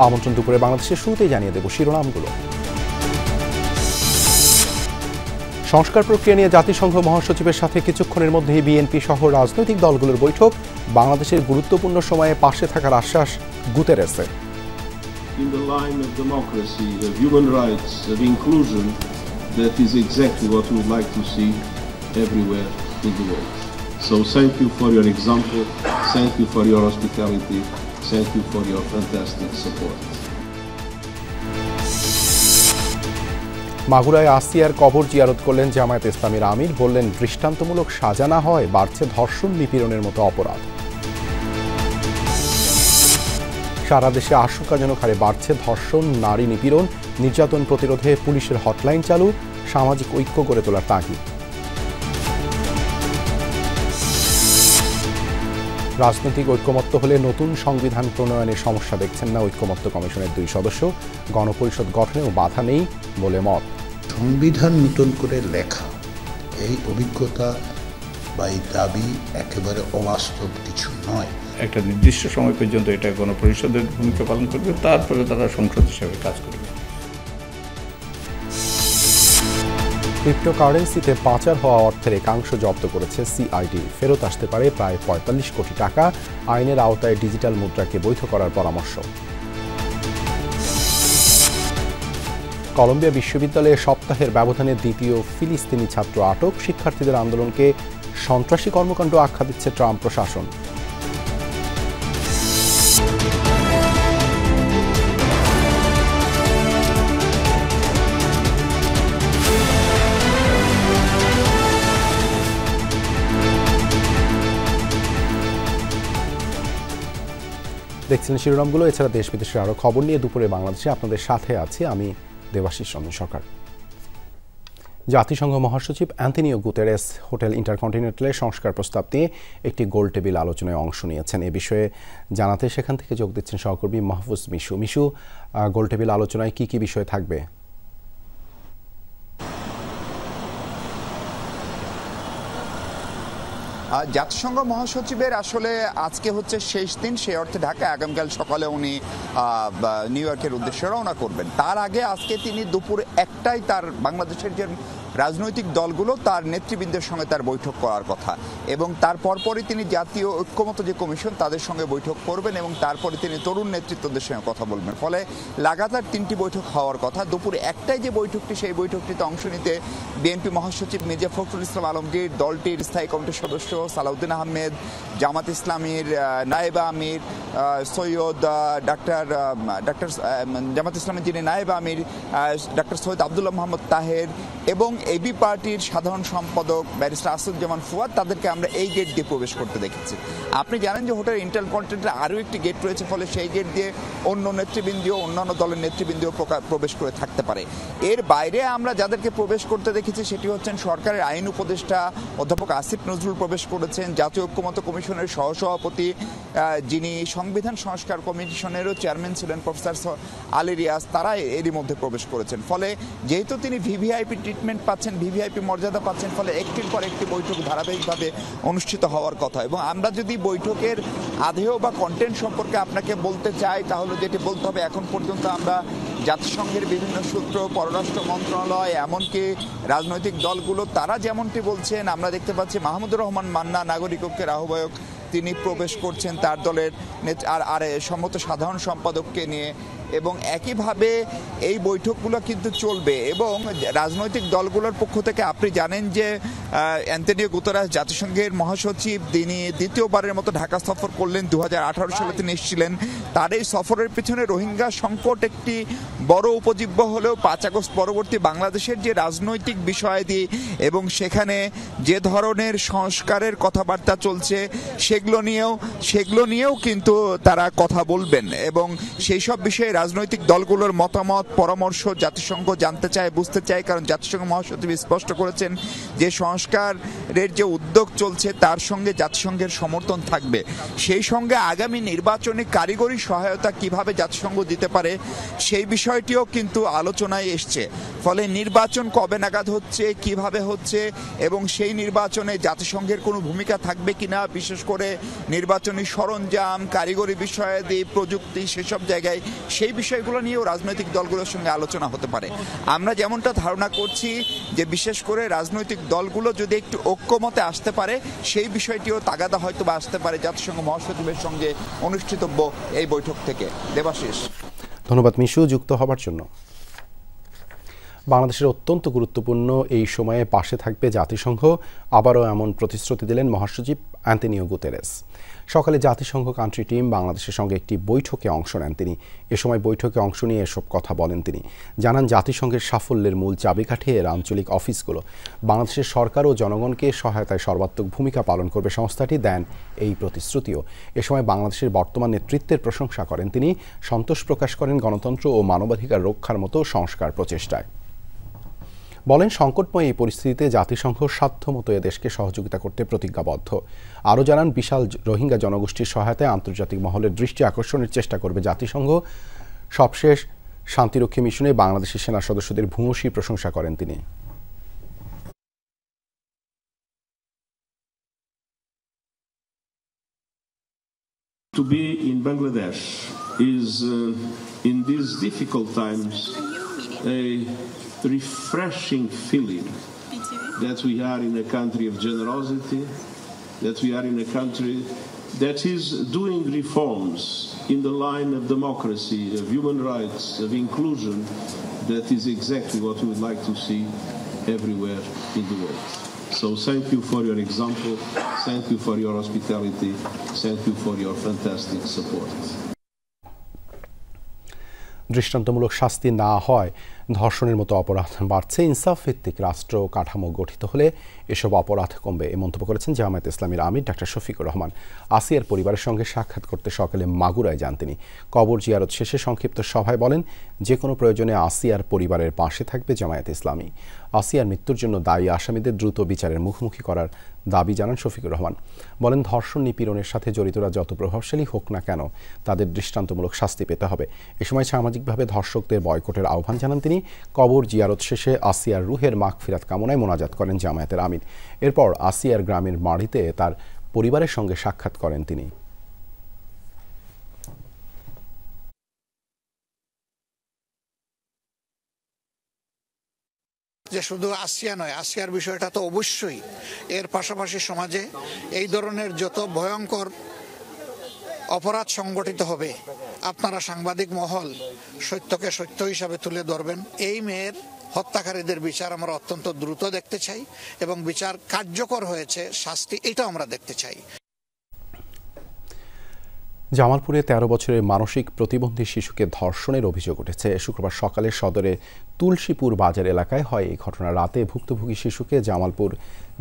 আমন্ত্রণ দুপুরে বাংলাদেশের শুরুতেই জানিয়ে দেব শিরোনামগুলো। সংস্কার প্রক্রিয়া নিয়ে জাতিসংঘ মহাসচিবের সাথে কিছুক্ষণের মধ্যেই বিএনপি সহ রাজনৈতিক দলগুলোর বৈঠক। বাংলাদেশের গুরুত্বপূর্ণ সময়ে পাশে থাকার আশ্বাস গুতেরেসের। In the line of democracy, of human rights, of inclusion, that is exactly what we would like to see everywhere in the world. So thank you for your example, thank you for your hospitality, thank you for your fantastic support. মাগুরায় আসিয়ার কবর জিয়ারত করলেন জামায়াতে ইসলামীর আমির, বললেন দৃষ্টান্তমূলক সাজা না হয় বাড়ছে ধর্ষণ নিপীড়নের মতো অপরাধ। সারা দেশে আশঙ্কাজনক হারে বাড়ছে ধর্ষণ, নারী নিপীড়ন, নির্যাতন প্রতিরোধে পুলিশের হটলাইন চালু, সামাজিক ঐক্য গড়ে তোলার তাগিদ। রাজনৈতিক ঐক্যমত্য হলে নতুন সংবিধান প্রণয়নের সমস্যা দেখছেন না ঐক্যমত্য কমিশনের 2 সদস্য। গণপরিষদ গঠনেও বাধা নেই বলে মত। সংবিধান নতুন করে লেখা এই অভিজ্ঞতা বা এই দাবি একেবারে অবাস্তব কিছু নয়। একটা নির্দিষ্ট সময় পর্যন্ত এটা গণপরিষদের ভূমিকা পালন করবে, তারপরে তারা সংসদ হিসেবে কাজ করবে। ক্রিপ্টোকারেন্সিতে পাচার হওয়া অর্থের একাংশ জব্দ করেছে সিআইডি। ফেরত আসতে পারে প্রায় 45 কোটি টাকা। আইনের আওতায় ডিজিটাল মুদ্রাকে বৈধ করার পরামর্শ। কলম্বিয়া বিশ্ববিদ্যালয়ে সপ্তাহের ব্যবধানে দ্বিতীয় ফিলিস্তিনি ছাত্র আটক। শিক্ষার্থীদের আন্দোলনকে সন্ত্রাসী কর্মকাণ্ড আখ্যা দিচ্ছে ট্রাম্প প্রশাসন। দেখছেন শিরোনামগুলো। এছাড়া দেশ বিদেশের আরও খবর নিয়ে দুপুরে বাংলাদেশে আপনাদের সাথে আছি আমি দেবাশিস রঞ্জন সরকার। জাতিসংঘ মহাসচিব অ্যান্তোনিও গুতেরেস হোটেল ইন্টারকন্টিনেন্টালের সংস্কার প্রস্তাব নিয়ে একটি গোলটেবিল আলোচনায় অংশ নিয়েছেন। এ বিষয়ে জানাতে সেখান থেকে যোগ দিচ্ছেন সহকর্মী মাহফুজ মিশু। মিশু, গোলটেবিল আলোচনায় কি কি বিষয় থাকবে? জাতিসংঘ মহাসচিবের আসলে আজকে হচ্ছে শেষ দিন, সেই অর্থে ঢাকায় আগামীকাল সকালে উনি নিউ ইয়র্কের উদ্দেশ্যে রওনা করবেন। তার আগে আজকে তিনি দুপুর 1টায় তার বাংলাদেশের যে রাজনৈতিক দলগুলো তার নেতৃবৃন্দের সঙ্গে তার বৈঠক করার কথা, এবং তার পরপরই তিনি জাতীয় ঐক্যমত্য যে কমিশন তাদের সঙ্গে বৈঠক করবেন, এবং তারপরে তিনি তরুণ নেতৃত্বদের সঙ্গে কথা বলবেন। ফলে লাগাতার 3টি বৈঠক হওয়ার কথা। দুপুর 1টায় যে বৈঠকটি, সেই বৈঠকটিতে অংশ নিতে বিএনপি মহাসচিব মির্জা ফখরুল ইসলাম আলমগীর, দলটির স্থায়ী কমিটির সদস্য সালাউদ্দিন আহমেদ, জামাত ইসলামীর নায়েবা আমির সৈয়দ জামাত ইসলামের যিনি নায়েবা আমির ডাক্তার সৈয়দ আবদুল্লাহ মোহাম্মদ তাহের এবং এবি পার্টির সাধারণ সম্পাদক ব্যারিস্টার আসাদুজ্জামান ফুয়াদ, তাদেরকে আমরা এই গেট দিয়ে প্রবেশ করতে দেখেছি। আপনি জানেন যে হোটেল ইন্টারকন্টিনেন্টালে আরও একটি গেট রয়েছে, ফলে সেই গেট দিয়ে অন্য নেতৃবৃন্দীয় অন্যান্য দলের নেতৃবৃন্দীয় প্রবেশ করে থাকতে পারে। এর বাইরে আমরা যাদেরকে প্রবেশ করতে দেখেছি সেটি হচ্ছেন সরকারের আইন উপদেষ্টা অধ্যাপক আসিফ নজরুল প্রবেশ করেছেন, জাতীয় ঐক্যমত্য কমিশনের সহসভাপতি যিনি সংবিধান সংস্কার কমিশনেরও চেয়ারম্যান ছিলেন প্রফেসর আলী রিয়াজ, তারা এরই মধ্যে প্রবেশ করেছেন। ফলে যেহেতু তিনি ভিভিআইপি ট্রিটমেন্ট পাচ্ছেন, ভিভিআইপি মর্যাদা পাচ্ছেন, ফলে একটির পর একটি বৈঠক ধারাবাহিকভাবে অনুষ্ঠিত হওয়ার কথা। এবং আমরা যদি বৈঠকের আধেয় বা কন্টেন্ট সম্পর্কে আপনাকে বলতে চাই, তাহলে যেটি বলতে হবে, এখন পর্যন্ত আমরা জাতিসংঘের বিভিন্ন সূত্র, পররাষ্ট্র মন্ত্রণালয়, এমনকি রাজনৈতিক দলগুলো তারা যেমনটি বলছেন, আমরা দেখতে পাচ্ছি মাহমুদুর রহমান মান্না নাগরিক ঐক্যের আহ্বায়ক, তিনি প্রবেশ করছেন তার দলের আর সম্মত সাধারণ সম্পাদককে নিয়ে, এবং একইভাবে এই বৈঠকগুলো কিন্তু চলবে। এবং রাজনৈতিক দলগুলোর পক্ষ থেকে আপনি জানেন যে অ্যান্তোনিও গুতেরেস জাতিসংঘের মহাসচিব, তিনি দ্বিতীয়বারের মতো ঢাকা সফর করলেন। 2018 সালে তিনি এসেছিলেন। তার এই সফরের পিছনে রোহিঙ্গা সংকট একটি বড় উপজীব্য হলেও 5 আগস্ট পরবর্তী বাংলাদেশের যে রাজনৈতিক বিষয়াদি এবং সেখানে যে ধরনের সংস্কারের কথাবার্তা চলছে সেগুলো নিয়েও কিন্তু তারা কথা বলবেন, এবং সেই সব বিষয়ে রাজনৈতিক দলগুলোর মতামত পরামর্শ জাতিসংঘ জানতে চায়, বুঝতে চায়। কারণ জাতিসংঘ মহাসচিব স্পষ্ট করেছেন যে সংস্কারের যে উদ্যোগ চলছে তার সঙ্গে জাতিসংঘের সমর্থন থাকবে। সেই সঙ্গে আগামী নির্বাচনে কারিগরি সহায়তা কিভাবে জাতিসংঘ দিতে পারে সেই বিষয়টিও কিন্তু আলোচনায় এসছে। ফলে নির্বাচন কবে নাগাদ হচ্ছে, কিভাবে হচ্ছে, এবং সেই নির্বাচনে জাতিসংঘের কোনো ভূমিকা থাকবে কিনা, বিশেষ করে নির্বাচনী সরঞ্জাম, কারিগরি বিষয়াদি, প্রযুক্তি, সেসব জায়গায় সেই সেই বিষয়গুলো নিয়েও রাজনৈতিক দলগুলোর সঙ্গে আলোচনা হতে পারে। আমরা যেমনটা ধারণা করছি যে বিশেষ করে রাজনৈতিক দলগুলো যদি একটু ঐক্যমতে আসতে পারে, সেই বিষয়টিও তাগাদা হয়তো বা আসতে পারে জাতিসংঘ মহাসচিবের সঙ্গে অনুষ্ঠিতব্য এই বৈঠক থেকে। দেবাশিস, ধন্যবাদ মিশু যুক্ত হবার জন্য। বাংলাদেশের অত্যন্ত গুরুত্বপূর্ণ এই সময়ে পাশে থাকবে জাতিসংঘ, আবারও এমন প্রতিশ্রুতি দিলেন মহাসচিব অ্যান্তোনিও গুতেরেস। সকালে জাতিসংঘ কান্ট্রি টিম বাংলাদেশের সঙ্গে একটি বৈঠকে অংশ নেন তিনি। এ সময় বৈঠকে অংশ নিয়ে এসব কথা বলেন তিনি। জানান জাতিসংঘের সাফল্যের মূল চাবিকাঠি এর আঞ্চলিক অফিসগুলো। বাংলাদেশের সরকার ও জনগণকে সহায়তায় সর্বাত্মক ভূমিকা পালন করবে সংস্থাটি, দেন এই প্রতিশ্রুতিও। এ সময় বাংলাদেশের বর্তমান নেতৃত্বের প্রশংসা করেন তিনি। সন্তোষ প্রকাশ করেন গণতন্ত্র ও মানবাধিকার রক্ষার মতো সংস্কার প্রচেষ্টায়। বলেন সংকটময় এই পরিস্থিতিতে জাতিসংঘ সাধ্যমতো এদেশকে সহযোগিতা করতে প্রতিজ্ঞাবদ্ধ। আরও জানান বিশাল রোহিঙ্গা জনগোষ্ঠীর সহায়তায় আন্তর্জাতিক মহলের দৃষ্টি আকর্ষণের চেষ্টা করবে জাতিসংঘ। সবশেষ শান্তিরক্ষী মিশনে বাংলাদেশের সেনা সদস্যদের ভূয়সী প্রশংসা করেন তিনি। To be in Bangladesh is in these difficult times a refreshing feeling that we are in a country of generosity, that we are in a country that is doing reforms in the line of democracy, of human rights, of inclusion. That is exactly what we would like to see everywhere in the world. So thank you for your example, thank you for your hospitality, thank you for your fantastic support. দৃষ্টান্তমূলক শাস্তি না হয় ধর্ষণের মতো অপরাধ বাড়ছে। ইনসাফ ভিত্তিক রাষ্ট্র কাঠামো গঠিত হলে এসব অপরাধ কমবে, এ মন্তব্য করেছেন জামায়াতে ইসলামীর আমির ডাক্তার শফিকুর রহমান। আসিয়ার পরিবারের সঙ্গে সাক্ষাৎ করতে সকালে মাগুরায় যান তিনি। কবর জিয়ারত শেষে সংক্ষিপ্ত সভায় বলেন, যে কোনো প্রয়োজনে আসিয়ার পরিবারের পাশে থাকবে জামায়াতে ইসলামী। আসিয়ার মৃত্যুর জন্য দায়ী আসামিদের দ্রুত বিচারের মুখোমুখি করার দাবি জানান শফিকুর রহমান। বলেন, ধর্ষণ নিপীড়নের সাথে জড়িতরা যত প্রভাবশালী হোক না কেন তাদের দৃষ্টান্তমূলক শাস্তি পেতে হবে। এ সময় সামাজিকভাবে ধর্ষকদের বয়কটের আহ্বান জানান তিনি। কবর জিয়ারত শেষে আসিয়ার রুহের মাগফিরাত কামনায় মোনাজাত করেন জামায়াতের আমির। এরপর আসিয়ার গ্রামের বাড়িতে তার পরিবারের সঙ্গে সাক্ষাৎ করেন তিনি। যে শুধু আসিয়া নয়, আসিয়ার বিষয়টা তো অবশ্যই, এর পাশাপাশি সমাজে এই ধরনের যত ভয়ঙ্কর অপরাধ সংগঠিত হবে আপনারা সাংবাদিক মহল সত্যকে সত্য হিসাবে তুলে ধরবেন। এই মেয়ের হত্যাকারীদের বিচার আমরা অত্যন্ত দ্রুত দেখতে চাই এবং বিচার কার্যকর হয়েছে, শাস্তি এটাও আমরা দেখতে চাই। জামালপুরে ১৩ বছরের মানসিক প্রতিবন্ধী শিশুকে ধর্ষণের অভিযোগ উঠেছে। শুক্রবার সকালে সদরে তুলসীপুর বাজার এলাকায় হয় এই ঘটনা। রাতে ভুক্তভোগী শিশুকে জামালপুর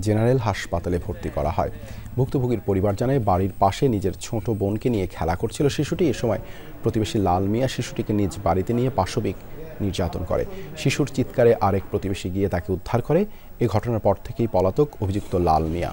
জেনারেল হাসপাতালে ভর্তি করা হয়। ভুক্তভোগীর পরিবার জানায়, বাড়ির পাশে নিজের ছোট বোনকে নিয়ে খেলা করছিল শিশুটি। এ সময় প্রতিবেশী লাল মিয়া শিশুটিকে নিজ বাড়িতে নিয়ে পাশবিক নির্যাতন করে। শিশুর চিৎকারে আরেক প্রতিবেশী গিয়ে তাকে উদ্ধার করে। এ ঘটনার পর থেকেই পলাতক অভিযুক্ত লাল মিয়া।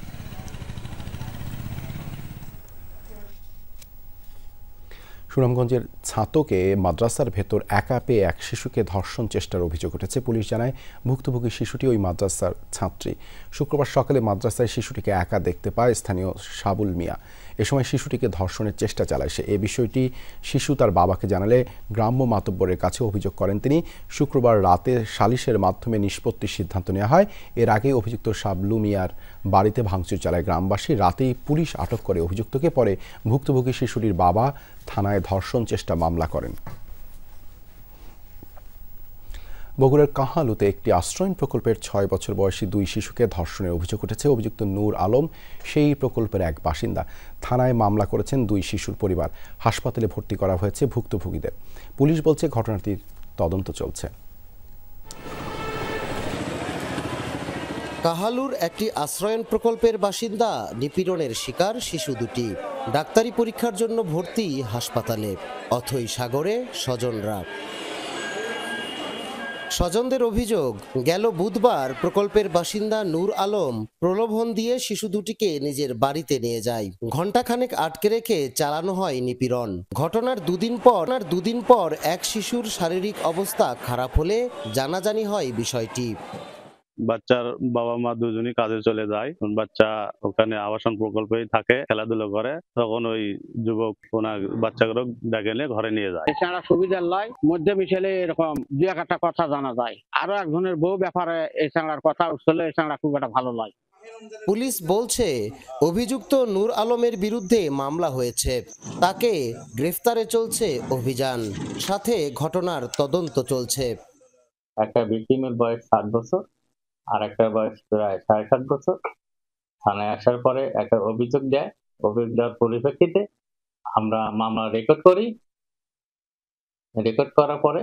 সুনামগঞ্জের ছাতকে মাদ্রাসার ভেতর একা পেয়ে এক শিশুকে ধর্ষণ চেষ্টার অভিযোগ উঠেছে। পুলিশ জানায়, ভুক্তভোগী শিশুটি ওই মাদ্রাসার ছাত্রী। শুক্রবার সকালে মাদ্রাসায় শিশুটিকে একা দেখতে পায় স্থানীয় সাবুল মিয়া। এ সময় শিশুটিকে ধর্ষণের চেষ্টা চালায় সে। এ বিষয়টি শিশু তার বাবাকে জানালে গ্রাম্য মাতব্বরের কাছে অভিযোগ করেন তিনি। শুক্রবার রাতে সালিশের মাধ্যমে নিষ্পত্তির সিদ্ধান্ত নেওয়া হয়। এর আগে অভিযুক্ত সাবলু মিয়ার বাড়িতে ভাঙচুর চালায় গ্রামবাসী। রাতেই পুলিশ আটক করে অভিযুক্তকে। পরে ভুক্তভোগী শিশুটির বাবা থানায় ধর্ষণ চেষ্টা মামলা করেন। বগুড়ার কাহালুতে একটি আশ্রয়ণ প্রকল্পের ৬ বছর বয়সী ২ শিশুকে ধর্ষণের অভিযোগ উঠেছে। অভিযুক্ত নূর আলম সেই প্রকল্পের এক বাসিন্দা। থানায় মামলা করেছেন ২ শিশুর পরিবার। হাসপাতালে ভর্তি করা হয়েছে ভুক্তভোগীদের। পুলিশ বলছে ঘটনাটির তদন্ত চলছে। কাহালুর একটি আশ্রয়ণ প্রকল্পের বাসিন্দা নিপীড়নের শিকার শিশু দুটি। ডাক্তারি পরীক্ষার জন্য ভর্তি হাসপাতালে। অথই সাগরে স্বজনরা। স্বজনদের অভিযোগ, গেল বুধবার প্রকল্পের বাসিন্দা নূর আলম প্রলোভন দিয়ে শিশু দুটিকে নিজের বাড়িতে নিয়ে যায়। ঘণ্টাখানেক আটকে রেখে চালানো হয় নিপীড়ন। ঘটনার দুদিন পর এক শিশুর শারীরিক অবস্থা খারাপ হলে জানাজানি হয় বিষয়টি। বাচ্চার বাবা মা দুজনই কাজে চলে যায়, বাচ্চা ওখানে আবাসন প্রকল্পেই থাকে, খেলাধুলা করে, তখন ওই যুবক ওনার বাচ্চাগুলো ডেকে নিয়ে ঘরে নিয়ে যায়। এছাড়া সুবিধার লাই মধ্যে মিশেলে এরকম দু একটা কথা জানা যায়। আরো একজনের বউ ব্যাপারে এই চাংড়ার কথা উঠলে এই চাংড়া খুব একটা ভালো লাগে। পুলিশ বলছে অভিযুক্ত নূর আলমের বিরুদ্ধে মামলা হয়েছে, তাকে গ্রেফতারে চলছে অভিযান, সাথে ঘটনার তদন্ত চলছে। একটা ভিকটিমের বয়স 7 বছর আর একটা বয়স প্রায় 7.5 বছর। থানায় আসার পরে একটা অভিযোগ দেয়, অভিযোগ দেওয়ার পরিপ্রেক্ষিতে আমরা মামলা রেকর্ড করি। রেকর্ড করার পরে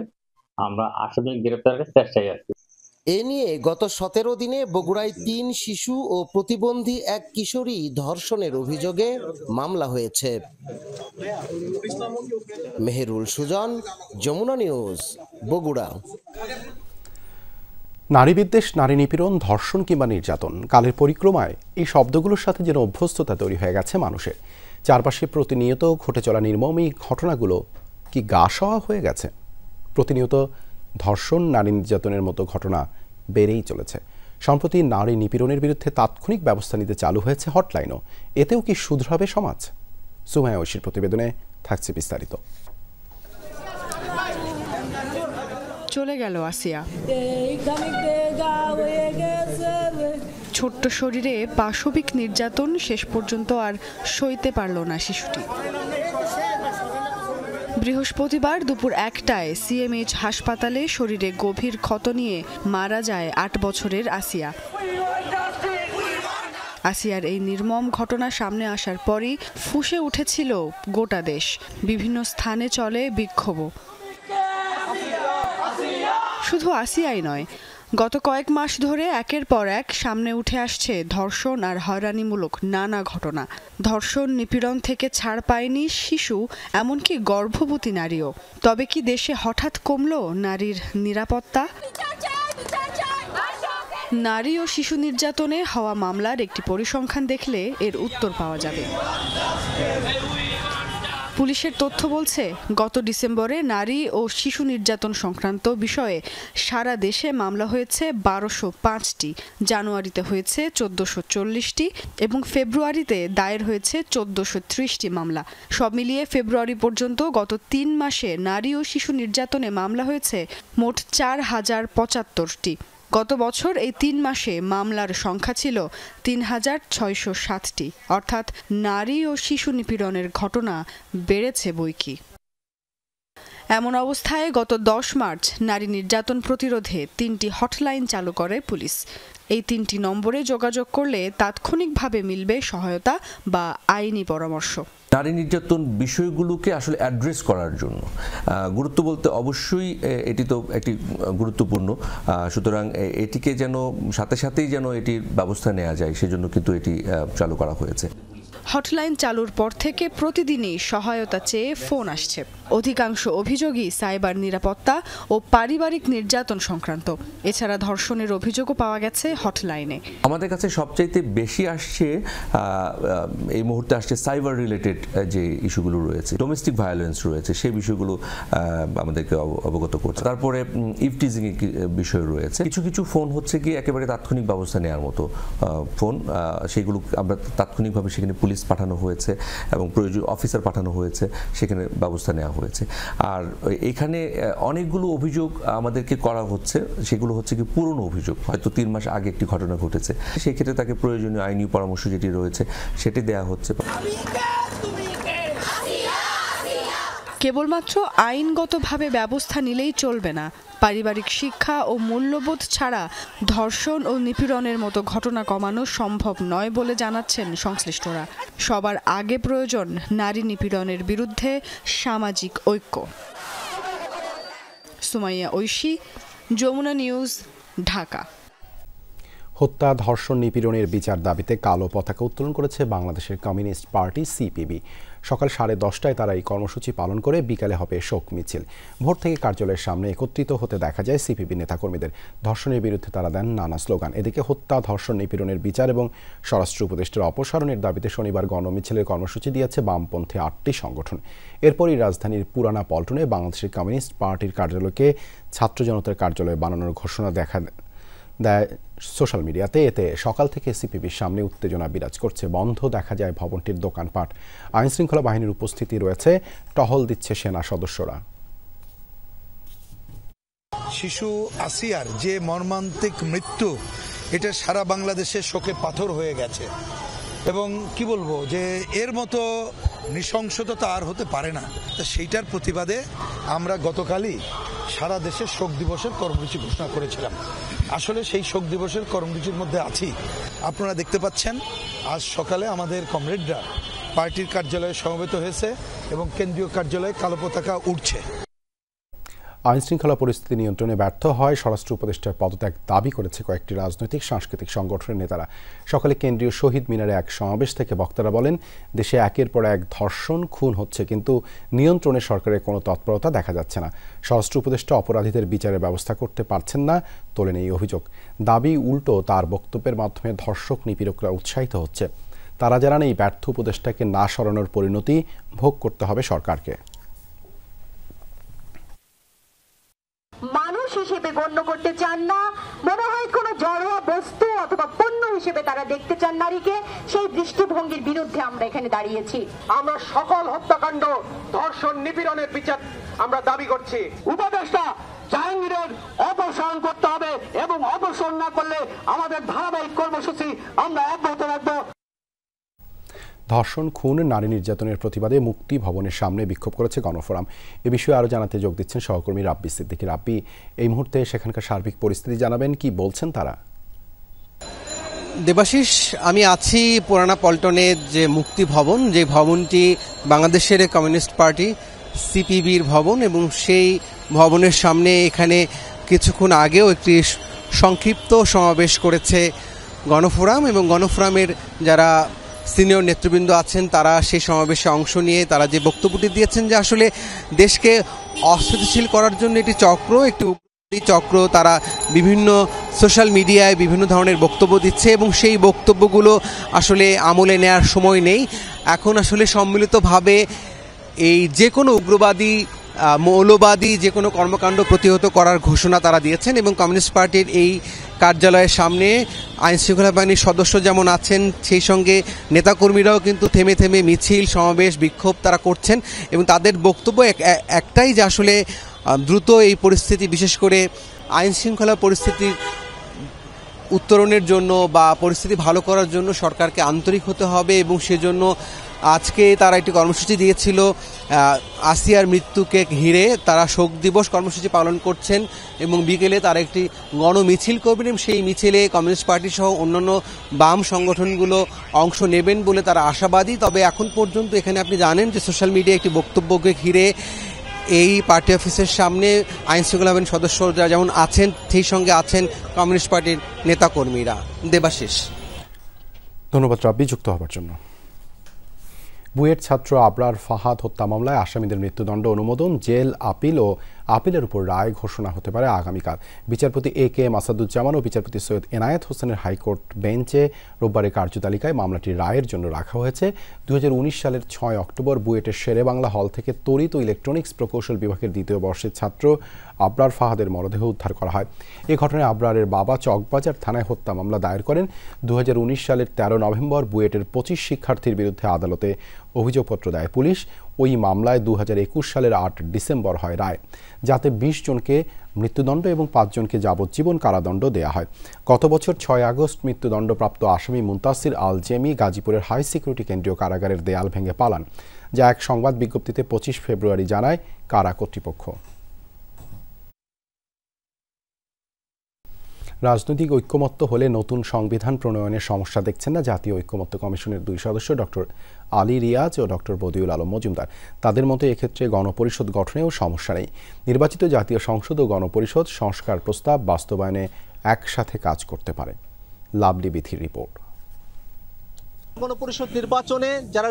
আমরা আসামি গ্রেফতারের চেষ্টায় আছি। এ নিয়ে গত 17 দিনে বগুড়ায় 3 শিশু ও প্রতিবন্ধী এক কিশোরী ধর্ষণের অভিযোগে মামলা হয়েছে। মেহেরুল সুজন, যমুনা নিউজ, বগুড়া। নারী বিদ্বেষ, নারী নিপীড়ন, ধর্ষণ কিংবা নির্যাতন, কালের পরিক্রমায় এই শব্দগুলোর সাথে যেন অভ্যস্ততা তৈরি হয়ে গেছে মানুষের। চারপাশে প্রতিনিয়ত ঘটে চলা নির্মম এই ঘটনাগুলো কি গা সওয়া হয়ে গেছে? প্রতিনিয়ত ধর্ষণ, নারী নির্যাতনের মতো ঘটনা বেড়েই চলেছে। সম্প্রতি নারী নিপীড়নের বিরুদ্ধে তাৎক্ষণিক ব্যবস্থা নিতে চালু হয়েছে হটলাইনও। এতেও কি শুধরাবে সমাজ? সুমাইয়া ঐশীর প্রতিবেদনে থাকছে বিস্তারিত। চলে গেল আসিয়া, ছোট্ট শরীরে পাশবিক নির্যাতন শেষ পর্যন্ত আর সইতে পারল না শিশুটি। বৃহস্পতিবার দুপুর 1টায় সিএমএইচ হাসপাতালে শরীরে গভীর ক্ষত নিয়ে মারা যায় 8 বছরের আসিয়া। আসিয়ার এই নির্মম ঘটনা সামনে আসার পরই ফুঁসে উঠেছিল গোটা দেশ। বিভিন্ন স্থানে চলে বিক্ষোভ। শুধু আসিয়াই নয়, গত কয়েক মাস ধরে একের পর এক সামনে উঠে আসছে ধর্ষণ আর হয়রানিমূলক নানা ঘটনা। ধর্ষণ, নিপীড়ন থেকে ছাড় পায়নি শিশু, এমনকি গর্ভবতী নারীও। তবে কি দেশে হঠাৎ কমলো নারীর নিরাপত্তা? নারী ও শিশু নির্যাতনে হওয়া মামলার একটি পরিসংখ্যান দেখলে এর উত্তর পাওয়া যাবে। পুলিশের তথ্য বলছে, গত ডিসেম্বরে নারী ও শিশু নির্যাতন সংক্রান্ত বিষয়ে সারা দেশে মামলা হয়েছে 1205টি, জানুয়ারিতে হয়েছে 1440টি এবং ফেব্রুয়ারিতে দায়ের হয়েছে 1430টি মামলা। সব মিলিয়ে ফেব্রুয়ারি পর্যন্ত গত 3 মাসে নারী ও শিশু নির্যাতনে মামলা হয়েছে মোট 4075টি। গত বছর এই 3 মাসে মামলার সংখ্যা ছিল 3660টি, অর্থাৎ নারী ও শিশু নিপীড়নের ঘটনা বেড়েছে বৈকি। এমন অবস্থায় গত 10 মার্চ নারী নির্যাতন প্রতিরোধে 3টি হটলাইন চালু করে পুলিশ। এই 3টি নম্বরে যোগাযোগ করলে তাৎক্ষণিকভাবে মিলবে সহায়তা বা আইনি পরামর্শ। নারী নির্যাতন বিষয়গুলোকে আসলে অ্যাড্রেস করার জন্য গুরুত্ব বলতে অবশ্যই এটি তো একটি গুরুত্বপূর্ণ, সুতরাং এটিকে যেন সাথে সাথেই যেন এটির ব্যবস্থা নেওয়া যায়, সেজন্য কিন্তু এটি চালু করা হয়েছে। হটলাইন চালুর পর থেকে প্রতিদিনই সহায়তা চেয়ে ফোন আসছে। অধিকাংশ অভিযোগই সাইবার নিরাপত্তা ও পারিবারিক নির্যাতন সংক্রান্ত। এছাড়া ধর্ষণের অভিযোগও পাওয়া গেছে হটলাইনে। আমাদের কাছে সবচাইতে বেশি আসছে, এই মুহূর্তে আসছে সাইবার রিলেটেড যে ইস্যুগুলো রয়েছে, ডোমেস্টিক ভায়োলেন্স রয়েছে, সেই বিষয়গুলো আমাদেরকে অবগত করছে। তারপরে ইভটিজিং এর বিষয় রয়েছে। কিছু কিছু ফোন হচ্ছে কি একেবারে তাৎক্ষণিক ব্যবস্থা নেওয়ার মতো ফোন, সেগুলো আমরা তাৎক্ষণিকভাবে সেখানে পুলিশ পাঠানো হয়েছে এবং প্রয়োজনীয় অফিসার পাঠানো হয়েছে, সেখানে ব্যবস্থা নেওয়া হয়েছে। আর এখানে অনেকগুলো অভিযোগ আমাদেরকে করা হচ্ছে, সেগুলো হচ্ছে কি পুরনো অভিযোগ, হয়তো 3 মাস আগে একটি ঘটনা ঘটেছে, সেক্ষেত্রে তাকে প্রয়োজনীয় আইনি পরামর্শ যেটি রয়েছে সেটি দেওয়া হচ্ছে। কেবলমাত্র আইনগতভাবে ব্যবস্থা নিলেই চলবে না। পারিবারিক শিক্ষা ও মূল্যবোধ ছাড়া ধর্ষণ ও নিপীড়নের মতো ঘটনা কমানো সম্ভব নয় বলে জানাচ্ছেন সংশ্লিষ্টরা। সবার আগে প্রয়োজন নারী নিপীড়নের বিরুদ্ধে সামাজিক ঐক্য। সুমাইয়া ঐশী, যমুনা নিউজ, ঢাকা। হত্যা, ধর্ষণ, নিপীড়নের বিচার দাবিতে কালো পতাকা উত্তোলন করেছে বাংলাদেশের কমিউনিস্ট পার্টি সিপিবি। সকাল 10:30টায় তারা এই কর্মসূচি পালন করে বিকালে হবে শোক মিছিল। ভোর থেকে কার্যালয়ের সামনে একত্রিত হতে দেখা যায় সিপিবি নেতাকর্মীদের। ধর্ষণের বিরুদ্ধে তারা দেন নানা স্লোগান। এদিকে হত্যা, ধর্ষণ, নিপীড়নের বিচার এবং স্বরাষ্ট্র উপদেষ্টার অপসারণের দাবিতে শনিবার গণমিছিলের কর্মসূচি দিয়েছে বামপন্থী 8টি সংগঠন। এরপরই রাজধানীর পুরানা পল্টনে বাংলাদেশের কমিউনিস্ট পার্টির কার্যালয়কে ছাত্র জনতার কার্যালয় বানানোর ঘোষণা দেয় সোশ্যাল মিডিয়াতে। এতে সকাল থেকে সিপিবির সামনে উত্তেজনা বিরাজ করছে। বন্ধ দেখা যায় ভবনটির দোকানপাট। আইনশৃঙ্খলা বাহিনীর উপস্থিতি রয়েছে, টহল দিচ্ছে সেনা সদস্যরা। শিশু আসিয়ার যে মর্মান্তিক মৃত্যু, এটা সারা বাংলাদেশে শোকে পাথর হয়ে গেছে এবং কি বলবো যে এর মতো নৃশংসতা তো আর হতে পারে না। সেইটার প্রতিবাদে আমরা গতকালই সারা দেশে শোক দিবসের কর্মসূচি ঘোষণা করেছিলাম। আসলে সেই শোক দিবসের কর্মসূচির মধ্যে আছি। আপনারা দেখতে পাচ্ছেন আজ সকালে আমাদের কমরেডরা পার্টির কার্যালয়ে সমবেত হয়েছে এবং কেন্দ্রীয় কার্যালয়ে কালো পতাকা উঠছে। আইনশৃঙ্খলা পরিস্থিতি নিয়ন্ত্রণে ব্যর্থ হয় স্বরাষ্ট্র উপদেষ্টার পদত্যাগ দাবি করেছে কয়েকটি রাজনৈতিক সাংস্কৃতিক সংগঠনের নেতারা। সকালে কেন্দ্রীয় শহীদ মিনারে এক সমাবেশ থেকে বক্তারা বলেন, দেশে একের পর এক ধর্ষণ, খুন হচ্ছে, কিন্তু নিয়ন্ত্রণে সরকারের কোনো তৎপরতা দেখা যাচ্ছে না। স্বরাষ্ট্র উপদেষ্টা অপরাধীদের বিচারের ব্যবস্থা করতে পারছেন না, তোলেন এই অভিযোগ। দাবি উল্টো তার বক্তব্যের মাধ্যমে ধর্ষক নিপীড়করা উৎসাহিত হচ্ছে। তারা জানান এই ব্যর্থ উপদেষ্টাকে না সরানোর পরিণতি ভোগ করতে হবে সরকারকে। মানুষ হিসেবে গণ্য করতে চান না, মনে হয় কোনো জড়োয়া বস্তু অথবা পণ্য হিসেবে তারা দেখতে চান নারীকে। সেই দৃষ্টিভঙ্গির বিরুদ্ধে আমরা এখানে দাঁড়িয়েছি। আমরা সকল হত্যাকাণ্ড, ধর্ষণ, নিপীড়নের বিচার আমরা দাবি করছি। উপদেষ্টা জাহাঙ্গীরের অপসারণ করতে হবে এবং অপসারণ না করলে আমাদের ধারাবাহিক কর্মসূচি আমরা অব্যাহত রাখবো। ধর্ষণ, খুন, নারী নির্যাতনের প্রতিবাদে মুক্তি ভবনের সামনে বিক্ষোভ করেছে গণফোরাম। এ বিষয়ে আরও জানাতে যোগ দিচ্ছেন সহকর্মী রাব্বি সিদ্দিকী। রাব্বি, এই মুহূর্তে সেখানকার সার্বিক পরিস্থিতি জানাবেন, কি বলছেন তারা? দেবাশিস, আমি আছি পুরানা পল্টনের যে মুক্তি ভবন, যে ভবনটি বাংলাদেশের কমিউনিস্ট পার্টি সিপিবির ভবন, এবং সেই ভবনের সামনে এখানে কিছুক্ষণ আগেও একটি সংক্ষিপ্ত সমাবেশ করেছে গণফোরাম, এবং গণফোরামের যারা সিনিয়র নেতৃবৃন্দ আছেন তারা সেই সমাবেশে অংশ নিয়ে তারা যে বক্তব্যটি দিয়েছেন যে আসলে দেশকে অস্থিতিশীল করার জন্য একটি চক্র তারা বিভিন্ন সোশ্যাল মিডিয়ায় বিভিন্ন ধরনের বক্তব্য দিচ্ছে, এবং সেই বক্তব্যগুলো আসলে আমলে নেওয়ার সময় নেই। এখন আসলে সম্মিলিতভাবে এই যে কোনো উগ্রবাদী, মৌলবাদী যে কোনো কর্মকাণ্ড প্রতিহত করার ঘোষণা তারা দিয়েছেন, এবং কমিউনিস্ট পার্টির এই কার্যালয়ের সামনে আইনশৃঙ্খলা বাহিনীর সদস্য যেমন আছেন, সেই সঙ্গে নেতাকর্মীরাও কিন্তু থেমে থেমে মিছিল, সমাবেশ, বিক্ষোভ তারা করছেন, এবং তাদের বক্তব্য একটাই যে আসলে দ্রুত এই পরিস্থিতি, বিশেষ করে আইনশৃঙ্খলা পরিস্থিতির উত্তরণের জন্য বা পরিস্থিতি ভালো করার জন্য সরকারকে আন্তরিক হতে হবে, এবং সেজন্য আজকে তারা একটি কর্মসূচি দিয়েছিল। আসিয়ার মৃত্যুকে ঘিরে তারা শোক দিবস কর্মসূচি পালন করছেন, এবং বিকেলে তারা একটি গণমিছিল করবেন, এবং সেই মিছিলে কমিউনিস্ট পার্টি সহ অন্যান্য বাম সংগঠনগুলো অংশ নেবেন বলে তারা আশাবাদী। তবে এখন পর্যন্ত এখানে আপনি জানেন যে সোশ্যাল মিডিয়ায় একটি বক্তব্যকে ঘিরে এই পার্টি অফিসের সামনে আইনশৃঙ্খলা বাহিনীর সদস্যরা যেমন আছেন, সেই সঙ্গে আছেন কমিউনিস্ট পার্টির নেতাকর্মীরা। দেবাশিস, ধন্যবাদ রাব্বি যুক্ত হওয়ার জন্য। বুয়েট ছাত্র আবরার ফাহাদ হত্যা মামলায় আসামিদের মৃত্যুদণ্ড অনুমোদন, জেল, আপিল ও আপিলের উপর রায় ঘোষণা হতে পারে আগামীকাল। বিচারপতি AK মাসাদুজ্জামান ও বিচারপতি সৈয়দ এনায়েত হোসেনের হাইকোর্ট বেঞ্চে রোববারের কার্যতালিকায় মামলাটি রায়ের জন্য রাখা হয়েছে। 2019 সালের 6 অক্টোবর বুয়েটের শেরে বাংলা হল থেকে তড়িৎ ও ইলেকট্রনিক্স প্রকৌশল বিভাগের 2য় বর্ষের ছাত্র আবরার ফাহাদের মরদেহ উদ্ধার করা হয়। এ ঘটনায় আবরারের বাবা চকবাজার থানায় হত্যা মামলা দায়ের করেন। 2019 সালের 13 নভেম্বর বুয়েটের 25 শিক্ষার্থীর বিরুদ্ধে আদালতে অভিযোগপত্র দেয় পুলিশ। ওই মামলায় 2021 সালের 8 ডিসেম্বর হয় রায়, যাতে 20 জনকে মৃত্যুদণ্ড এবং 5 জনকে যাবজ্জীবন কারাদণ্ড দেয়া হয়। গত বছর 6 আগস্ট মৃত্যুদণ্ডপ্রাপ্ত আসামি মুনতাসির আল জেমি গাজীপুরের হাই সিকিউরিটি কেন্দ্রীয় কারাগারের দেয়াল ভেঙে পালান, যা এক সংবাদ বিজ্ঞপ্তিতে 25 ফেব্রুয়ারি জানায় কারা কর্তৃপক্ষ। রাজনৈতিক ঐক্যমত্য হলে নতুন সংবিধান প্রণয়নের সমস্যা দেখছেন না জাতীয় ঐক্যমত্য কমিশনের 2 সদস্য ডক্টর আলী রিয়াজ ও ডক্টর বদিউল আলম মজুমদার। তাদের মতে এক্ষেত্রে গণপরিষদ গঠনেও সমস্যা নেই। নির্বাচিত জাতীয় সংসদ ও গণপরিষদ সংস্কার প্রস্তাব বাস্তবায়নে একসাথে কাজ করতে পারে। লাভলি বিথির রিপোর্ট। গণপরিষদ নির্বাচনে যারা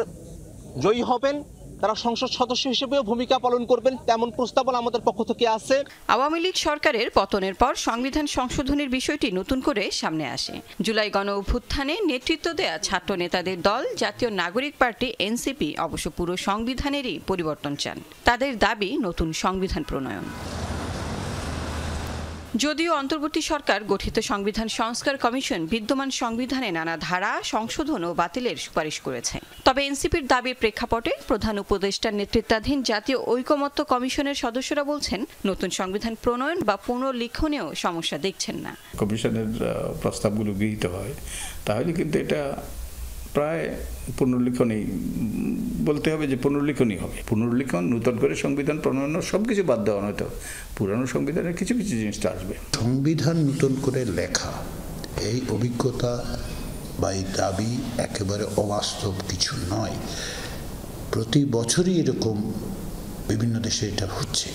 জয়ী হবেন তারা সংসদ সদস্য হিসেবেও ভূমিকা পালন করবেন, তেমন প্রস্তাবনা আমাদের পক্ষ থেকে আছে। আওয়ামী লীগ সরকারের পতনের পর সংবিধান সংশোধনের বিষয়টি নতুন করে সামনে আসে। জুলাই গণ অভ্যুত্থানে নেতৃত্ব দেয়া ছাত্র নেতাদের দল জাতীয় নাগরিক পার্টি NCP অবশ্য পুরো সংবিধানেরই পরিবর্তন চান। তাদের দাবি নতুন সংবিধান প্রণয়ন। যদিও অন্তর্বর্তী সরকার গঠিত সংবিধান সংস্কার কমিশন বিদ্যমান সংবিধানে নানা ধারা সংশোধন ও বাতিলের সুপারিশ করেছে, তবে এনসিপির দাবির প্রেক্ষাপটে প্রধান উপদেষ্টার নেতৃত্বাধীন জাতীয় ঐকমত্য কমিশনের সদস্যরা বলছেন নতুন সংবিধান প্রণয়ন বা পুনর্লিখনেও সমস্যা দেখছেন না। কমিশনের প্রস্তাবগুলো গৃহীত হয় তাহলে কিন্তু এটা প্রায় পুনর্লিখনই বলতে হবে, যে পুনর্লিখনই হবে। পুনর্লিখন, নতুন করে সংবিধান প্রণয়ন সবকিছু বাদ দেওয়া হয়তো পুরানো সংবিধানের কিছু কিছু জিনিসটা আসবে। সংবিধান নতুন করে লেখা এই অভিজ্ঞতা বা এই দাবি একেবারে অবাস্তব কিছু নয়। প্রতি বছরই এরকম বিভিন্ন দেশে এটা হচ্ছে।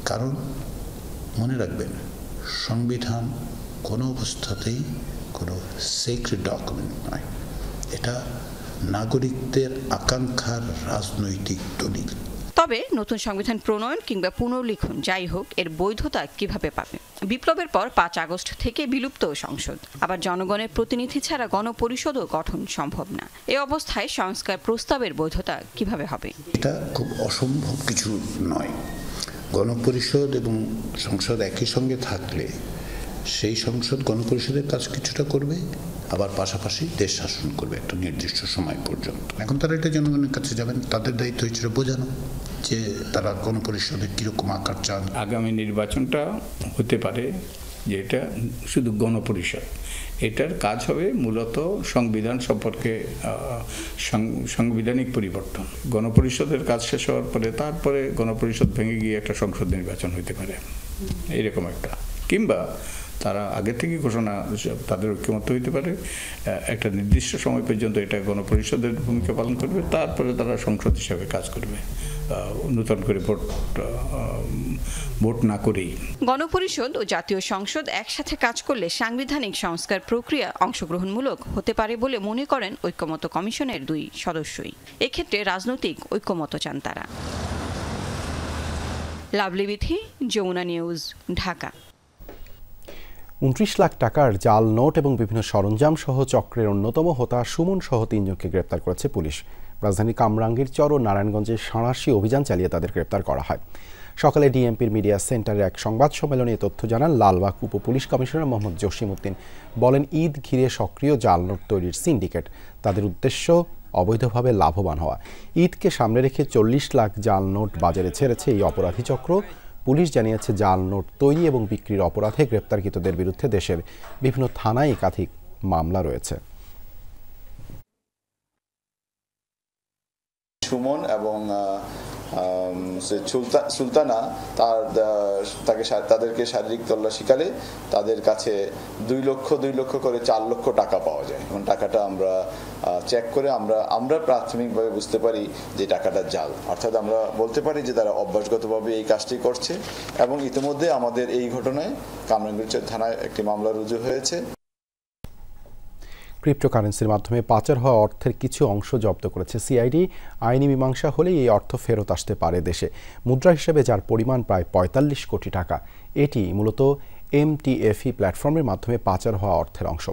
কারণ মনে রাখবেন, সংবিধান কোনো অবস্থাতেই কোনো সেক্রেট ডকুমেন্ট নয়, এটা নাগরিকদের আকাঙ্ক্ষার রাজনৈতিক দলিল। তবে নতুন সংবিধান প্রণয়ন কিংবা পুনর্লিখন যাই হোক, এর বৈধতা কিভাবে পাবে? বিপ্লবের পর 5 আগস্ট থেকে বিলুপ্ত সংসদ, আবার জনগণের প্রতিনিধি ছাড়া গণপরিষদও গঠন সম্ভব না। এই অবস্থায় সংস্কার প্রস্তাবের বৈধতা কিভাবে হবে? এটা খুব অসম্ভব কিছু নয়। গণপরিষদ এবং সংসদ একই সঙ্গে থাকলে সেই সংসদ গণপরিষদের কাজ কিছুটা করবে, আবার পাশাপাশি দেশ শাসন করবে একটা নির্দিষ্ট সময় পর্যন্ত। এখন তারা এটা জনগণের কাছে যাবেন, তাদের দায়িত্ব হচ্ছে বোঝানো যে তারা গণপরিষদে কীরকম আকার চান। আগামী নির্বাচনটা হতে পারে যে এটা শুধু গণপরিষদ, এটার কাজ হবে মূলত সংবিধান সম্পর্কে সাংবিধানিক পরিবর্তন। গণপরিষদের কাজ শেষ হওয়ার পরে তারপরে গণপরিষদ ভেঙে গিয়ে একটা সংসদ নির্বাচন হতে পারে, এইরকম একটা। কিংবা তারা আগে থেকে ঘোষণা, তাদের ঐক্যমত্য হইতে পারে একটা নির্দিষ্ট সময় পর্যন্ত এটা গণপরিষদের ভূমিকা পালন করবে, তারপরে তারা সংসদ হিসাবে কাজ করবে নতুন করে ভোট না করেই। গণপরিষদ ও জাতীয় সংসদ একসাথে কাজ করলে সাংবিধানিক সংস্কার প্রক্রিয়া অংশগ্রহণমূলক হতে পারে বলে মনে করেন ঐকমত্য কমিশনের 2 সদস্যই। এক্ষেত্রে রাজনৈতিক ঐকমত্য চান তারা। লাভলি বিথি, যমুনা নিউজ, ঢাকা। 29 লাখ টাকার জাল নোট এবং বিভিন্ন সরঞ্জাম সহ চক্রের অন্যতম হোতা সুমন সহ 3 জনকে গ্রেপ্তার করেছে পুলিশ। রাজধানী কামরাঙ্গীরচর ও নারায়ণগঞ্জের সাঁড়াশি অভিযান চালিয়ে তাদের গ্রেপ্তার করা হয়। সকালে ডিএমপির মিডিয়া সেন্টারে এক সংবাদ সম্মেলনে তথ্য জানান লালবাগ উপ পুলিশ কমিশনার মোহাম্মদ জসিম উদ্দিন। বলেন, ঈদ ঘিরে সক্রিয় জাল নোট তৈরির সিন্ডিকেট, তাদের উদ্দেশ্য অবৈধভাবে লাভবান হওয়া। ঈদকে সামনে রেখে 40 লাখ জাল নোট বাজারে ছেড়েছে এই অপরাধী চক্র। পুলিশ জানিয়েছে, জাল নোট তৈরি এবং বিক্রির অপরাধে গ্রেপ্তারকৃতদের বিরুদ্ধে দেশের বিভিন্ন থানায় একাধিক মামলা রয়েছে। সুমন এবং সুলতানা তাদেরকে শারীরিক তল্লাশিকালে তাদের কাছে 2 লক্ষ করে 4 লক্ষ টাকা পাওয়া যায়। এবং টাকাটা আমরা চেক করে আমরা প্রাথমিকভাবে বুঝতে পারি যে টাকাটা জাল, অর্থাৎ আমরা বলতে পারি যে তারা অভ্যাসগতভাবে এই কাজটি করছে। এবং ইতিমধ্যে আমাদের এই ঘটনায় কামরাঙ্গীরচর থানায় একটি মামলা রুজু হয়েছে। ক্রিপ্টোকারেন্সির মাধ্যমে পাচার হওয়া অর্থের কিছু অংশ জব্দ করেছে সিআইডি। আইনি মীমাংসা হলেই এই অর্থ ফেরত আসতে পারে দেশে, মুদ্রা হিসেবে যার পরিমাণ প্রায় 45 কোটি টাকা। এটি মূলত এমটিএফই প্ল্যাটফর্মের মাধ্যমে পাচার হওয়া অর্থের অংশ।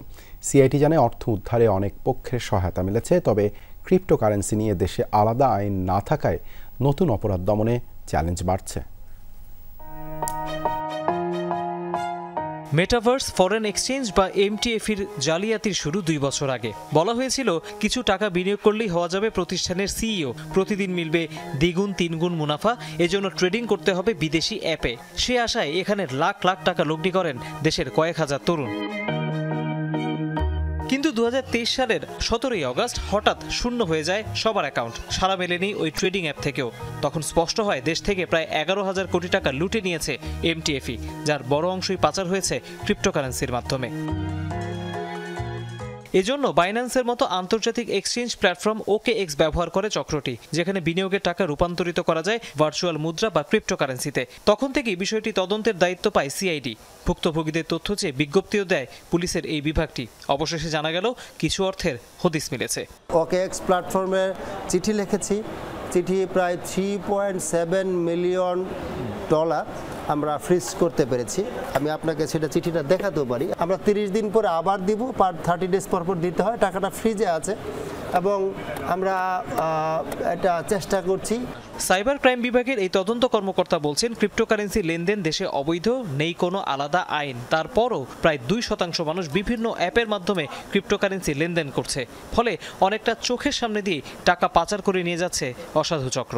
সিআইডি জানে, অর্থ উদ্ধারে অনেক পক্ষের সহায়তা মিলেছে, তবে ক্রিপ্টোকারেন্সি নিয়ে দেশে আলাদা আইন না থাকায় নতুন অপরাধ দমনে চ্যালেঞ্জ বাড়ছে। মেটাভার্স ফরেন এক্সচেঞ্জ বা এমটিএফির জালিয়াতির শুরু 2 বছর আগে। বলা হয়েছিল কিছু টাকা বিনিয়োগ করলেই হওয়া যাবে প্রতিষ্ঠানের সিইও, প্রতিদিন মিলবে দ্বিগুণ 3 গুণ মুনাফা, এজন্য ট্রেডিং করতে হবে বিদেশি অ্যাপে। সে আশায় এখানে লাখ লাখ টাকা লগ্নি করেন দেশের কয়েক হাজার তরুণ। কিন্তু 2023 সালের 17ই আগস্ট হঠাৎ শূন্য হয়ে যায় সবার অ্যাকাউন্ট, সারা মেলেনি ওই ট্রেডিং অ্যাপ থেকেও। তখন স্পষ্ট হয় দেশ থেকে প্রায় 11,000 কোটি টাকা লুটে নিয়েছে এমটিএফই, যার বড় অংশই পাচার হয়েছে ক্রিপ্টোকারেন্সির মাধ্যমে। এজন্য বাইন্যান্সের মতো আন্তর্জাতিক এক্সচেঞ্জ প্ল্যাটফর্ম OKX ব্যবহার করে চক্রটি, যেখানে বিনিয়োগের টাকা রূপান্তরিত করা যায় ভার্চুয়াল মুদ্রা বা ক্রিপ্টোকারেন্সিতে। তখন থেকেই বিষয়টি তদন্তের দায়িত্ব পায় সিআইডি। ভুক্তভোগীদের তথ্য চেয়ে বিজ্ঞপ্তিও দেয় পুলিশের এই বিভাগটি। অবশেষে জানা গেল কিছু অর্থের হদিস মিলেছে। OKX প্ল্যাটফর্মে চিঠি লিখেছি, চিঠি প্রায় $3.7 মিলিয়ন আমরা ফ্রিজ করতে পেরেছি। আমি আপনাকে সেটা চিঠিটা দেখাতেও পারি। আমরা 30 দিন পরে আবার দিব, 30 ডেজ পর দিতে হয়। টাকাটা ফ্রিজে আছে, এবং আমরা এটা চেষ্টা করছি। সাইবার ক্রাইম বিভাগের এই তদন্ত কর্মকর্তা বলছেন, ক্রিপ্টোকারেন্সি লেনদেন দেশে অবৈধ, নেই কোনো আলাদা আইন। তারপরও প্রায় 2% মানুষ বিভিন্ন অ্যাপের মাধ্যমে ক্রিপ্টোকারেন্সি লেনদেন করছে। ফলে অনেকটা চোখের সামনে দিয়ে টাকা পাচার করে নিয়ে যাচ্ছে অসাধু চক্র।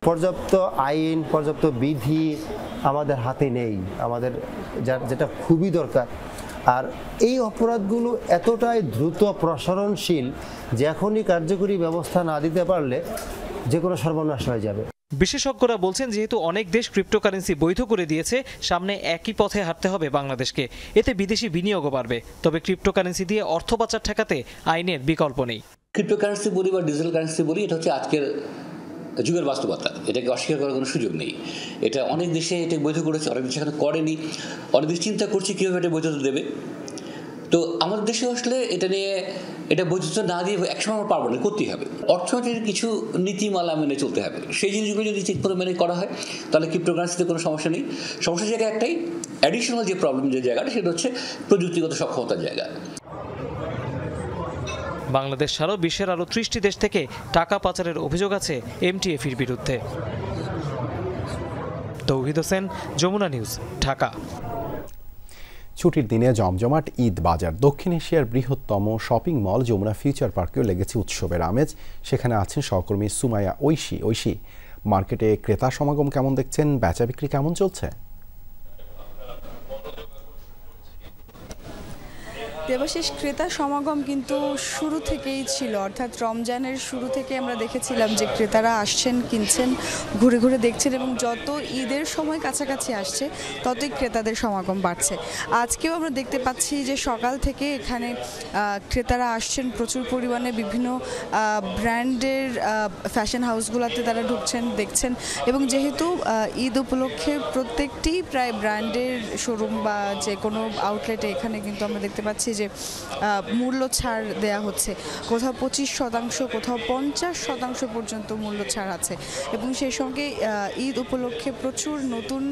পর্যাপ্ত আইন, পর্যাপ্ত বিধি আমাদের হাতে নেই, আমাদের যেটা খুবই দরকার। আর এই অপরাধগুলো এতটাই দ্রুত প্রসারণশীল যে এখনই কার্যকরী ব্যবস্থা না দিতে পারলে যে কোনো সর্বনাশ হয়ে যাবে। বিশেষজ্ঞরা বলছেন, যেহেতু অনেক দেশ ক্রিপ্টোকারেন্সি বৈধ করে দিয়েছে, সামনে একই পথে হাঁটতে হবে বাংলাদেশকে। এতে বিদেশি বিনিয়োগও বাড়বে। তবে ক্রিপ্টোকারেন্সি দিয়ে অর্থ পাচার ঠেকাতে আইনের বিকল্প নেই। ক্রিপ্টোকারেন্সি বলি বা ডিজিটাল কারেন্সি বলি, এটা হচ্ছে আজকের যুগের বাস্তবতা। এটাকে অস্বীকার করার কোনো সুযোগ নেই। এটা অনেক দেশে এটা বৈধ করেছে, অনেক দেশে এখানে করেনি। অনেক দেশ চিন্তা করছে কীভাবে এটা বৈধতা দেবে। তো আমাদের দেশে আসলে এটা নিয়ে এটা বৈধতা না দিয়ে একসময় আমরা পারবো না, করতেই হবে। অর্থনীতির কিছু নীতিমালা মেনে চলতে হবে। সেই জিনিসগুলো যদি ঠিক করে মেনে করা হয় তাহলে ক্রিপ্টোকারেন্সিতে কোনো সমস্যা নেই। সমস্যার জায়গায় একটাই, অ্যাডিশনাল যে প্রবলেম যে জায়গাটা, সেটা হচ্ছে প্রযুক্তিগত সক্ষমতার জায়গা। বাংলাদেশ ছাড়াও বিশ্বের আরও 30টি দেশ থেকে টাকা পাচারের অভিযোগ আছে এমটিএফের বিরুদ্ধে। তৌহিদ হোসেন, যমুনা নিউজ, ঢাকা। ছুটির দিনে জমজমাট ঈদ বাজার। দক্ষিণ এশিয়ার বৃহত্তম শপিং মল যমুনা ফিউচার পার্কেও লেগেছে উৎসবের আমেজ। সেখানে আছেন সহকর্মী সুমাইয়া ঐশী। মার্কেটে ক্রেতা সমাগম কেমন দেখছেন? বেচা বিক্রি কেমন চলছে? দেবাশিস, ক্রেতা সমাগম কিন্তু শুরু থেকেই ছিল, অর্থাৎ রমজানের শুরু থেকে আমরা দেখেছিলাম যে ক্রেতারা আসছেন, কিনছেন, ঘুরে ঘুরে দেখছেন এবং যত ঈদের সময় কাছাকাছি আসছে ততই ক্রেতাদের সমাগম বাড়ছে। আজকেও আমরা দেখতে পাচ্ছি যে সকাল থেকে এখানে ক্রেতারা আসছেন প্রচুর পরিমাণে। বিভিন্ন ব্র্যান্ডের ফ্যাশন হাউসগুলোতে তারা ঢুকছেন, দেখছেন এবং যেহেতু ঈদ উপলক্ষে প্রত্যেকটি প্রায় ব্র্যান্ডের শোরুম বা যে কোনো আউটলেটে এখানে কিন্তু আমরা দেখতে পাচ্ছি যে মূল্য ছাড় দেয়া হচ্ছে। কোথাও 25%, কোথাও 50% পর্যন্ত মূল্য ছাড় আছে এবং সেই সঙ্গে ঈদ উপলক্ষে প্রচুর নতুন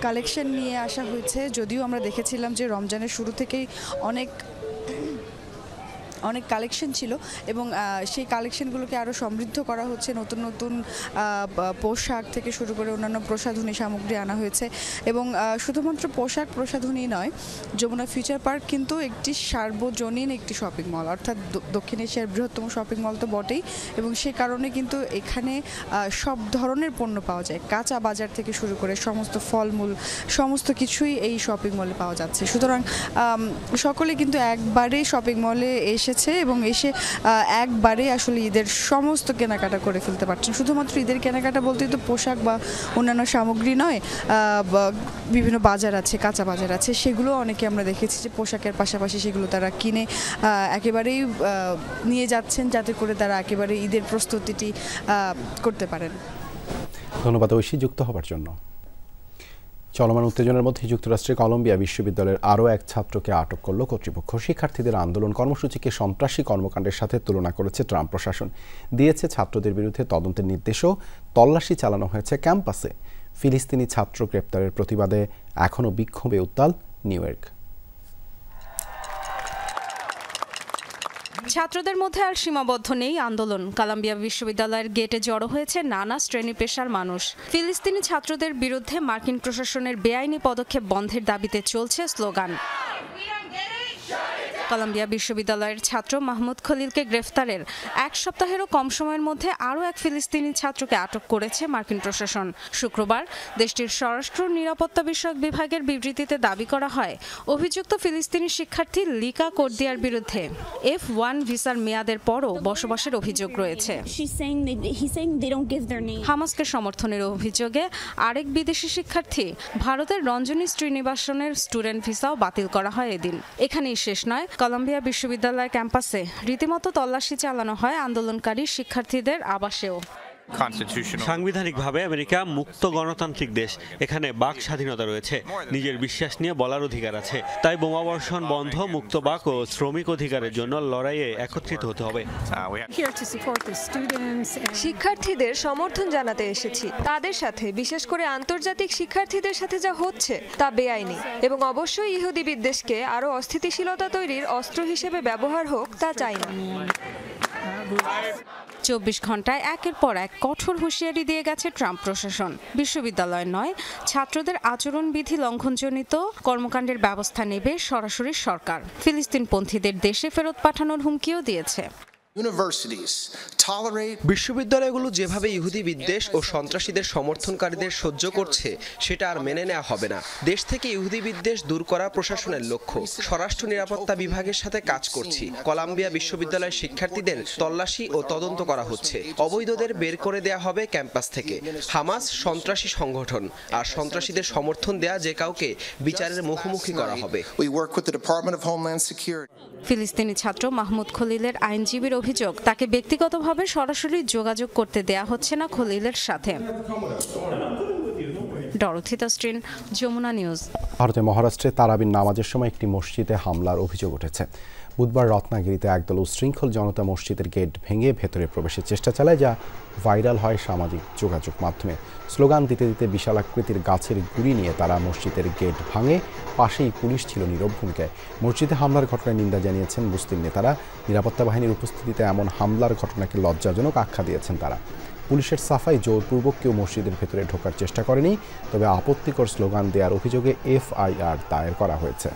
কালেকশন নিয়ে আসা হয়েছে। যদিও আমরা দেখেছিলাম যে রমজানের শুরু থেকেই অনেক কালেকশন ছিল এবং সেই কালেকশনগুলোকে আরও সমৃদ্ধ করা হচ্ছে। নতুন নতুন পোশাক থেকে শুরু করে অন্যান্য প্রসাধনী সামগ্রী আনা হয়েছে এবং শুধুমাত্র পোশাক প্রসাধনী নয়, যমুনা ফিউচার পার্ক কিন্তু একটি সার্বজনীন একটি শপিং মল, অর্থাৎ দক্ষিণ এশিয়ার বৃহত্তম শপিং মল তো বটেই এবং সে কারণে কিন্তু এখানে সব ধরনের পণ্য পাওয়া যায়। কাঁচা বাজার থেকে শুরু করে সমস্ত ফলমূল, সমস্ত কিছুই এই শপিং মলে পাওয়া যাচ্ছে। সুতরাং সকলে কিন্তু একবারে শপিং মলে এসেছে এবং এসে একবারে আসলে ঈদের সমস্ত কেনাকাটা করে ফেলতে পারছেন। শুধুমাত্র ঈদের কেনাকাটা বলতেই তো পোশাক বা অন্যান্য সামগ্রী নয়, বিভিন্ন বাজার আছে, কাঁচা বাজার আছে, সেগুলো অনেকে আমরা দেখেছি যে পোশাকের পাশাপাশি সেগুলো তারা কিনে একেবারেই নিয়ে যাচ্ছেন যাতে করে তারা একেবারে ঈদের প্রস্তুতিটি করতে পারেন। ধন্যবাদ ঐশী যুক্ত হবার জন্য। চলমান উত্তেজনার মধ্যে যুক্তরাষ্ট্রের কলম্বিয়া বিশ্ববিদ্যালয়ের আরও এক ছাত্রকে আটক করল কর্তৃপক্ষ। শিক্ষার্থীদের আন্দোলন কর্মসূচিকে সন্ত্রাসী কর্মকাণ্ডের সাথে তুলনা করেছে ট্রাম্প প্রশাসন। দিয়েছে ছাত্রদের বিরুদ্ধে তদন্তের নির্দেশও। তল্লাশি চালানো হয়েছে ক্যাম্পাসে। ফিলিস্তিনি ছাত্র গ্রেপ্তারের প্রতিবাদে এখনও বিক্ষোভে উত্তাল নিউ ইয়র্ক। ছাত্রদের মধ্যে আর সীমাবদ্ধ নেই আন্দোলন। কলম্বিয়া বিশ্ববিদ্যালয়ের গেটে জড়ো হয়েছে নানা শ্রেণী পেশার মানুষ। ফিলিস্তিনি ছাত্রদের বিরুদ্ধে মার্কিন প্রশাসনের বেআইনি পদক্ষেপ বন্ধের দাবিতে চলছে স্লোগান। কলম্বিয়া বিশ্ববিদ্যালয়ের ছাত্র মাহমুদ খলিলকে গ্রেফতারের এক সপ্তাহেরও কম সময়ের মধ্যে আরও এক ফিলিস্তিনি ছাত্রকে আটক করেছে মার্কিন প্রশাসন। শুক্রবার দেশটির স্বরাষ্ট্র নিরাপত্তা বিষয়ক বিভাগের বিবৃতিতে দাবি করা হয়, অভিযুক্ত ফিলিস্তিনি শিক্ষার্থী লিকা কোর্দিয়ার বিরুদ্ধে F1 ভিসার মেয়াদের পরও বসবাসের অভিযোগ রয়েছে। হামাসকে সমর্থনের অভিযোগে আরেক বিদেশি শিক্ষার্থী ভারতের রঞ্জনী শ্রীনিবাসনের স্টুডেন্ট ভিসাও বাতিল করা হয় এদিন। এখানেই শেষ নয়, কলম্বিয়া বিশ্ববিদ্যালয় ক্যাম্পাসে রীতিমতো তল্লাশি চালানো হয় আন্দোলনকারী শিক্ষার্থীদের আবাসেও। সাংবিধানিকভাবে আমেরিকা মুক্ত গণতান্ত্রিক দেশ। এখানে বাক স্বাধীনতা রয়েছে, নিজের বিশ্বাস নিয়ে বলার অধিকার আছে। তাই বোমাবর্ষণ বন্ধ, মুক্ত বাক ও শ্রমিক অধিকারের জন্য লড়াইয়ে একত্রিত হতে হবে। শিক্ষার্থীদের সমর্থন জানাতে এসেছি। তাদের সাথে, বিশেষ করে আন্তর্জাতিক শিক্ষার্থীদের সাথে যা হচ্ছে তা বেআইনি এবং অবশ্যই ইহুদি বিদ্বেষকে আরও অস্থিতিশীলতা তৈরির অস্ত্র হিসেবে ব্যবহার হোক তা চাই না। 24 ঘন্টায় একের পর এক কঠোর হুঁশিয়ারি দিয়ে গেছে ট্রাম্প প্রশাসন। বিশ্ববিদ্যালয় নয়, ছাত্রদের আচরণবিধি লঙ্ঘনজনিত কর্মকাণ্ডের ব্যবস্থা নেবে সরাসরি সরকার। ফিলিস্তিনপন্থীদের দেশে ফেরত পাঠানোর হুমকিও দিয়েছে। বিশ্ববিদ্যালয়গুলো যেভাবে ইহুদি বিদ্বেষ ও সন্ত্রাসীদের সমর্থনকারীদের সহ্য করছে সেটা আর মেনে নেওয়া হবে না। দেশ থেকে ইহুদি বিদ্বেষ দূর করা প্রশাসনের লক্ষ্য। স্বরাষ্ট্র নিরাপত্তা বিভাগের সাথে কাজ করছি। কলাম্বিয়া বিশ্ববিদ্যালয়ের শিক্ষার্থীদের তল্লাশি ও তদন্ত করা হচ্ছে। অবৈধদের বের করে দেয়া হবে ক্যাম্পাস থেকে। হামাস সন্ত্রাসী সংগঠন, আর সন্ত্রাসীদের সমর্থন দেয়া যে কাউকে বিচারের মুখোমুখি করা হবে। ফিলিস্তিনি ছাত্র মাহমুদ খলিলের আইনজীবীর অভিযোগ, তাকে ব্যক্তিগতভাবে সরাসরি যোগাযোগ করতে দেয়া হচ্ছে না খলিলের সাথে। ডরথিতা স্ট্রিন, যমুনা নিউজ। ভারতের মহারাষ্ট্রে তারাবির নামাজের সময় একটি মসজিদে হামলার অভিযোগ উঠেছে। বুধবার রত্নাগিরিতে একদল উশৃঙ্খল জনতা মসজিদের গেট ভেঙে ভেতরে প্রবেশের চেষ্টা চালায়, যা ভাইরাল হয় সামাজিক যোগাযোগ মাধ্যমে। স্লোগান দিতে দিতে বিশাল আকৃতির গাছের গুঁড়ি নিয়ে তারা মসজিদের গেট ভাঙে। পাশেই পুলিশ ছিল নীরব ভূমিকায়। মসজিদে হামলার ঘটনায় নিন্দা জানিয়েছেন মুসলিম নেতারা। নিরাপত্তা বাহিনীর উপস্থিতিতে এমন হামলার ঘটনাকে লজ্জাজনক আখ্যা দিয়েছেন তারা। পুলিশের সাফাই, জোরপূর্বক কেউ মসজিদের ভেতরে ঢোকার চেষ্টা করেনি, তবে আপত্তিকর স্লোগান দেওয়ার অভিযোগে FIR দায়ের করা হয়েছে।